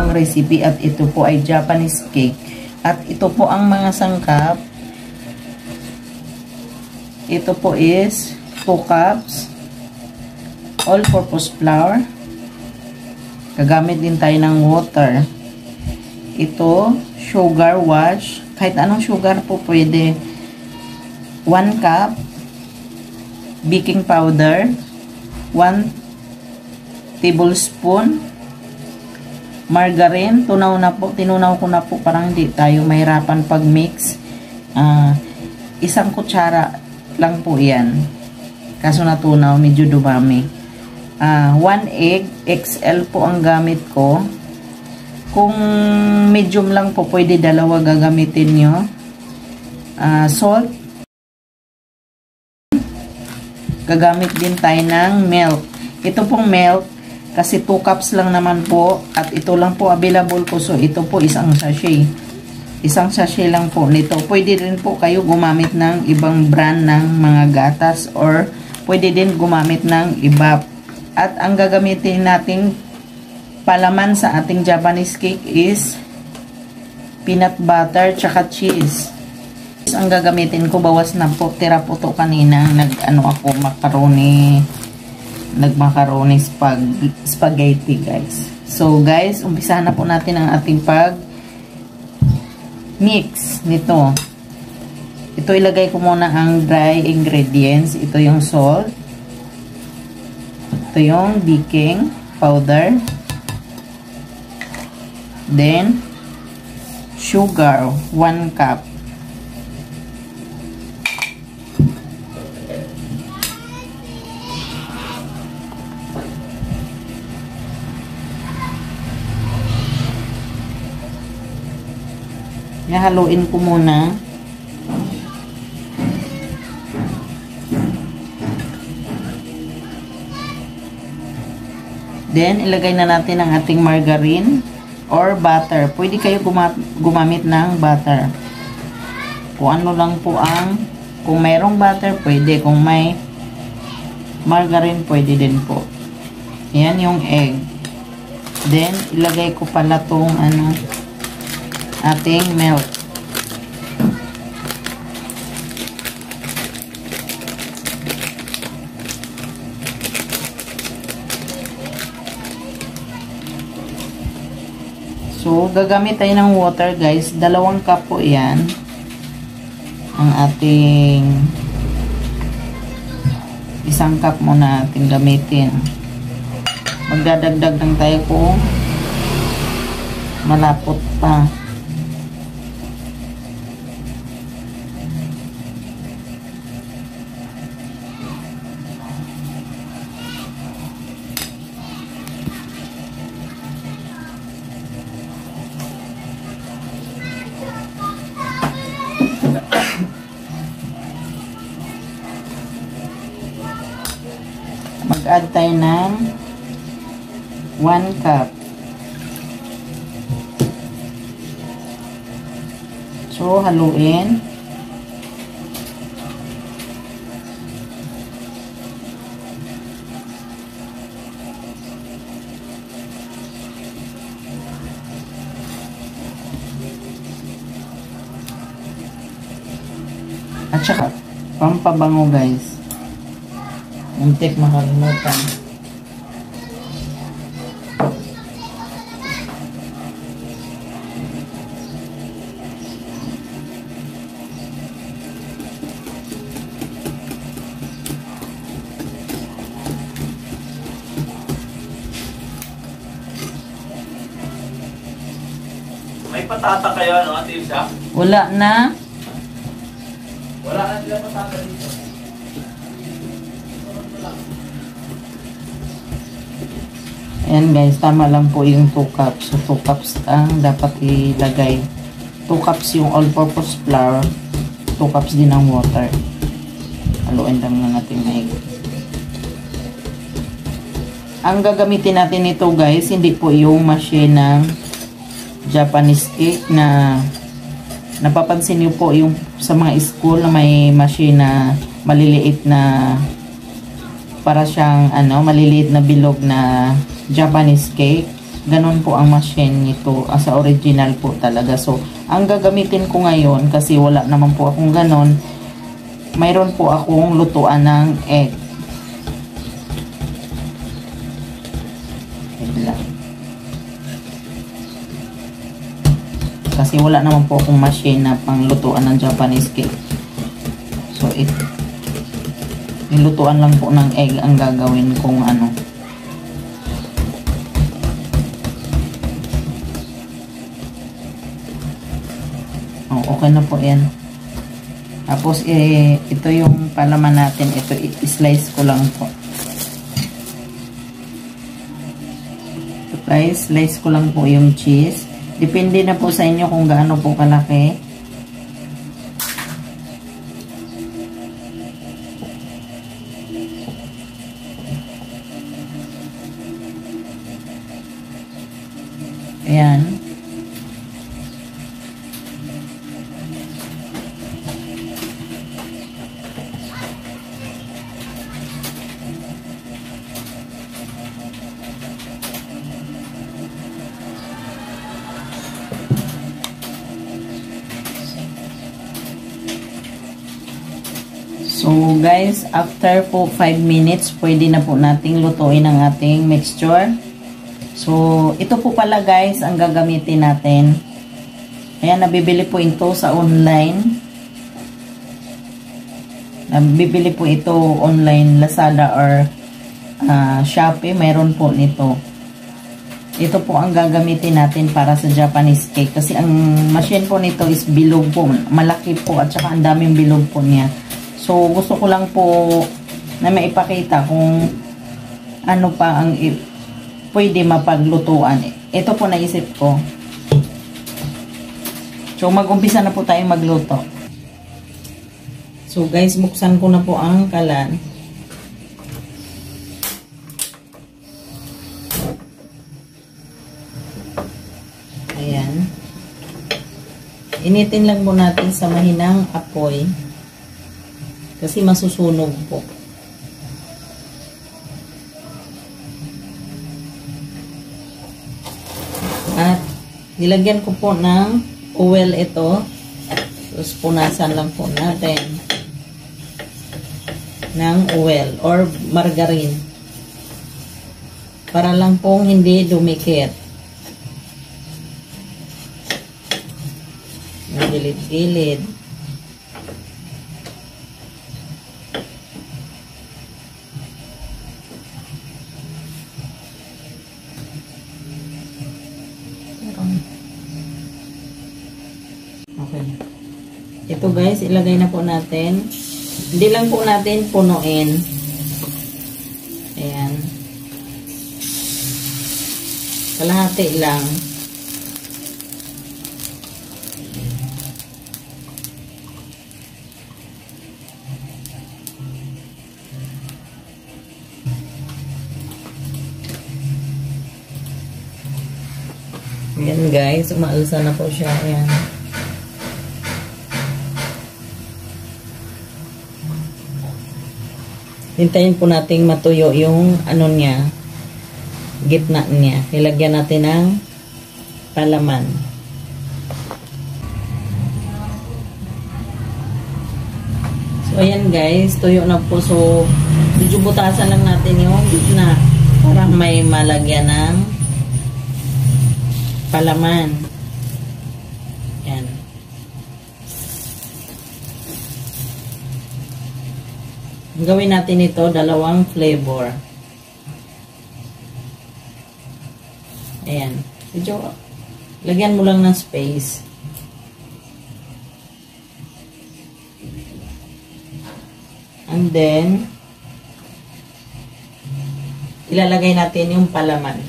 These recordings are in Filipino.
ang recipe at ito po ay Japanese cake. At ito po ang mga sangkap. Ito po is 2 cups all-purpose flour. Gagamit din tayo ng water. Ito, sugar wash. Kahit anong sugar po pwede. 1 cup baking powder. 1 tablespoon margarine. Tinunaw ko na po parang hindi tayo mahirapan pag mix. 1 kutsara lang po yan. Kaso natunaw, medyo dumami. 1 egg, XL po ang gamit ko. Kung medium lang po, pwede 2 gagamitin nyo. Salt. Gagamit din tayo ng milk. Ito pong milk, kasi 2 cups lang naman po, at ito lang po available ko. So, ito po isang sachet. Isang sachet lang po nito. Pwede rin po kayo gumamit ng ibang brand ng mga gatas, or pwede din gumamit ng iba. At ang gagamitin nating palaman sa ating Japanese cake is peanut butter tsaka cheese. Ang gagamitin ko, bawas na po, tira po to kanina. Nagmacaroni spaghetti, guys. So, guys, umpisahan na po natin ang ating mix nito. Ito, ilagay ko muna ang dry ingredients. Ito yung salt. Ito yung baking powder. Then, sugar, 1 cup. Haluin ko muna. Then, ilagay na natin ang ating margarine or butter. Pwede kayo gumamit ng butter. Kung ano lang po kung mayroong butter, pwede. Kung may margarine, pwede din po. Yan yung egg. Then, ilagay ko pala tong ating milk. So, gagamit tayo ng water, guys. 2 cup po yan. Ang ating 1 cup muna ating gamitin. Magdadagdag lang tayo kung malapot pa. Mag-add tayo ng 1 cup. So, haluin. At saka, pampabango, guys. Muntik makalimutan. May patata kayo, ano, Ate Ilsa? Wala na. Wala na sila patata dito. Ayan, guys, tama lang po yung 2 cups. So, 2 cups ang dapat ilagay. 2 cups yung all-purpose flour. 2 cups din ang water. Haluin lang na natin maigit. Ang gagamitin natin ito, guys, hindi po yung machine ng Japanese cake na napapansin niyo po yung sa mga school na may machine na maliliit na para siyang maliliit na bilog na Japanese cake. Ganon po ang machine nito. Sa original po talaga. So, ang gagamitin ko ngayon, kasi wala naman po akong ganon, mayroon po akong lutuan ng egg. Kasi wala naman po akong machine na panglutuan ng Japanese cake. So, nilutuan lang po ng egg ang gagawin kung ano. Oh, okay na po yan. Tapos, ito yung palaman natin. Ito, i-slice ko lang po. Slice ko lang po yung cheese. Depende na po sa inyo kung gaano po kalaki. Ayan. So guys, after po 5 minutes, pwede na po nating lutuin ang ating mixture. So ito po pala guys ang gagamitin natin. Ayan, nabibili po ito sa online. Nabibili po ito online, Lazada or Shopee. Mayroon po nito. Ito po ang gagamitin natin para sa Japanese cake. Kasi ang machine po nito is bilog po. Malaki po at saka ang daming bilog po niya. So, gusto ko lang po na maipakita kung ano pa ang pwede mapaglutuan. Ito po naisip ko. So, mag-umpisa na po tayong magluto. So, guys, buksan ko na po ang kalan. Ayan. Initin lang po natin sa mahinang apoy. Kasi masusunog po. At nilagyan ko po ng oil ito. Tapos punasan lang po natin ng oil or margarine. Para lang pong hindi dumikit. Gilid-gilid. Okay. Ito guys, ilagay na po natin. Hindi lang po natin punuin. Ayan. Kalahati lang. Ayan guys, umaalsa na po siya. Ayan. Hintayin po nating matuyo yung ano niya, gitna niya. Ilagyan natin ng palaman. So ayan guys, tuyo na po. So medyo butasan lang natin yung gitna para may malagyan ng palaman. Yan. Gawin natin ito dalawang flavor. Ayan. Medyo, lagyan mo lang ng space. And then, ilalagay natin yung palaman.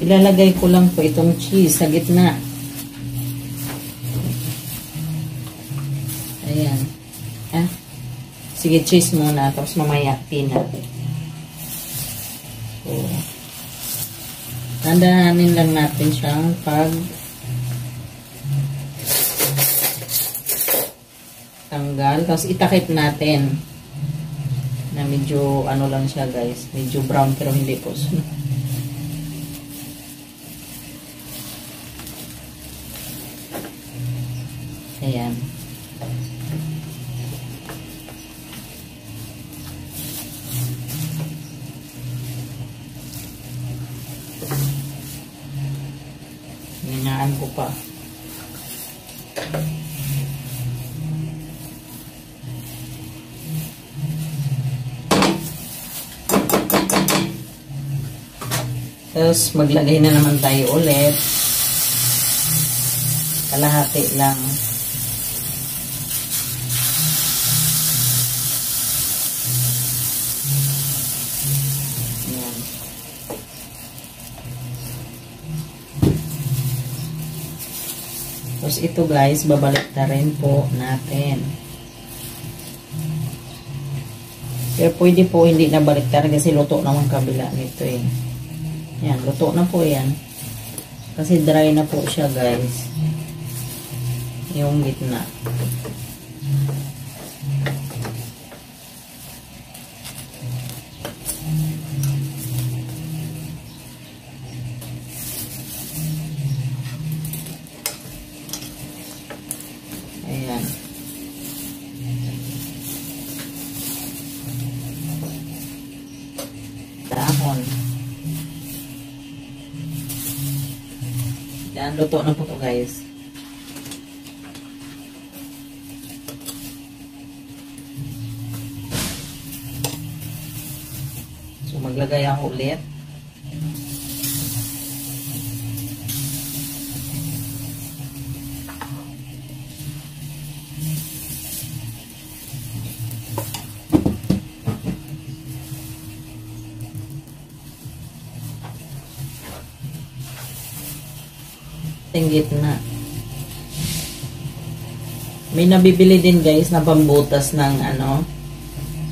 Ilalagay ko lang po itong cheese sa gitna. Ayan. Ah, sige, cheese muna. Tapos mamaya, peanut. So, tandaanin lang natin siyang tanggal. Tapos itakip natin. Na medyo ano lang siya guys, medyo brown pero hindi po. Ayan. Hingaan ko pa. Tapos maglagay na naman tayo ulit. Kalahati lang. Ayan. Tapos ito guys, babalik na rin po natin. Pero pwede po hindi na baliktarin kasi luto naman kabila nito eh. Yan, luto na po yan. Kasi dry na po siya guys. Yung gitna. Ayan. Dahon. Yan, luto na po to guys. So maglagay ako ulit. Yung gitna. May nabibili din guys na pambutas ng ano,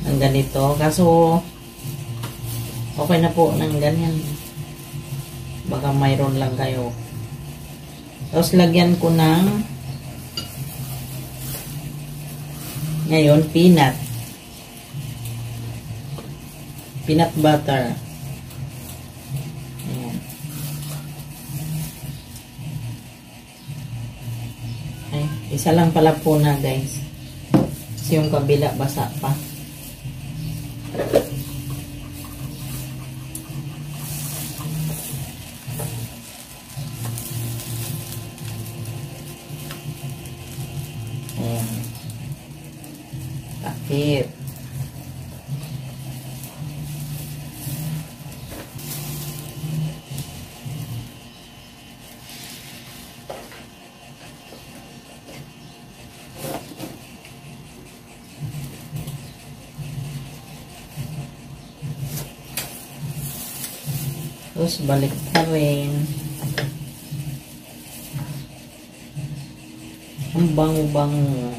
ng ganito. Kaso okay na po ng ganyan. Baka mayroon lang kayo. Tapos lagyan ko ng ngayon peanut. Peanut butter. Isa lang pala po na guys. Kasi yung kabila basa pa. Ayan. Takip. Tapos balik na rin. Ang bango-bango.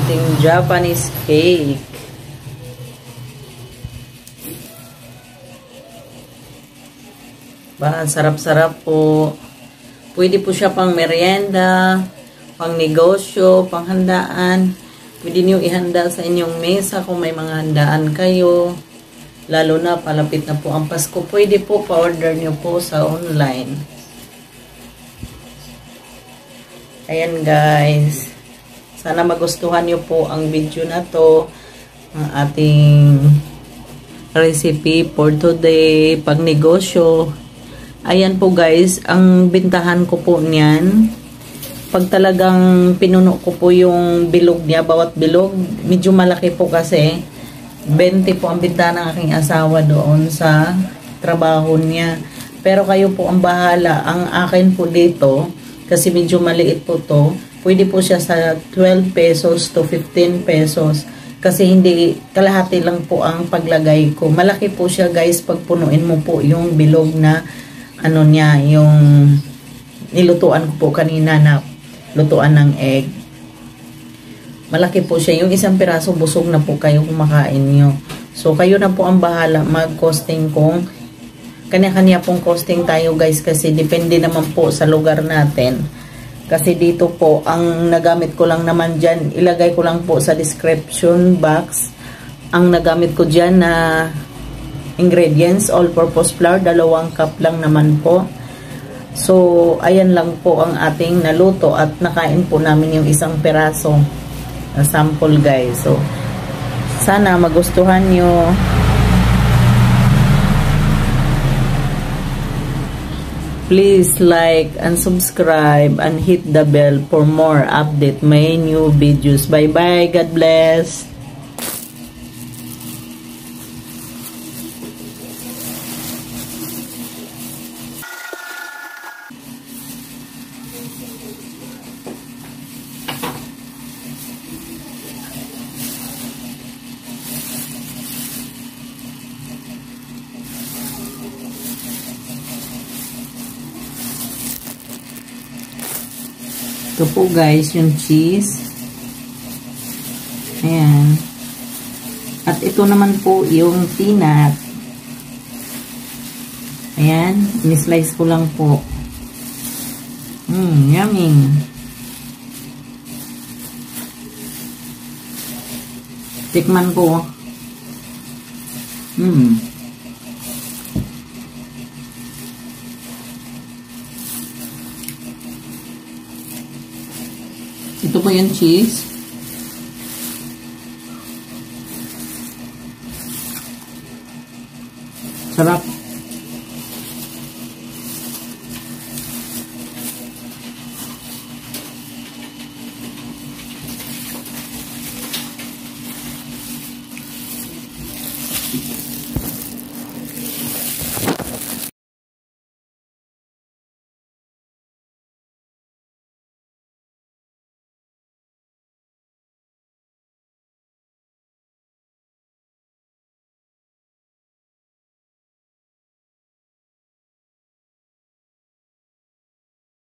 ating Japanese cake. Ba, sarap-sarap po. Pwede po siya pang merienda, pang negosyo, pang handaan. Pwede niyo ihanda sa inyong mesa kung may mga handaan kayo. Lalo na palapit na po ang Pasko. Pwede po pa-order niyo po sa online. Ayan guys. Sana magustuhan niyo po ang video na to. Ang ating recipe for today. Pag negosyo. Ayan po guys. Ang bintahan ko po niyan. Pag talagang pinuno ko po yung bilog niya. Bawat bilog. Medyo malaki po kasi. 20 po ang bintahan ng aking asawa doon sa trabaho niya. Pero kayo po ang bahala. Ang akin po dito. Kasi medyo maliit po to. Pwede po siya sa 12 pesos to 15 pesos. Kasi hindi, kalahati lang po ang paglagay ko. Malaki po siya guys pag punuin mo po yung bilog na ano niya, yung nilutuan ko po kanina na lutuan ng egg. Malaki po siya. Yung isang piraso busog na po kayo kumakain nyo. So kayo na po ang bahala mag-costing kung kanya-kanya pong costing tayo guys kasi depende naman po sa lugar natin. Kasi dito po, ang nagamit ko lang naman dyan, ilagay ko lang po sa description box. Ang nagamit ko dyan na ingredients, all-purpose flour, 2 cup lang naman po. So, ayan lang po ang ating naluto at nakain po namin yung isang peraso na sample guys. So, sana magustuhan nyo. Please like and subscribe and hit the bell for more update my new videos. Bye bye. God bless. Ito po guys, yung cheese. Ayan. At ito naman po yung peanut. Ayan. Ni-slice ko lang po. Yummy. Tikman ko. Ito po yung cheese. Sarap.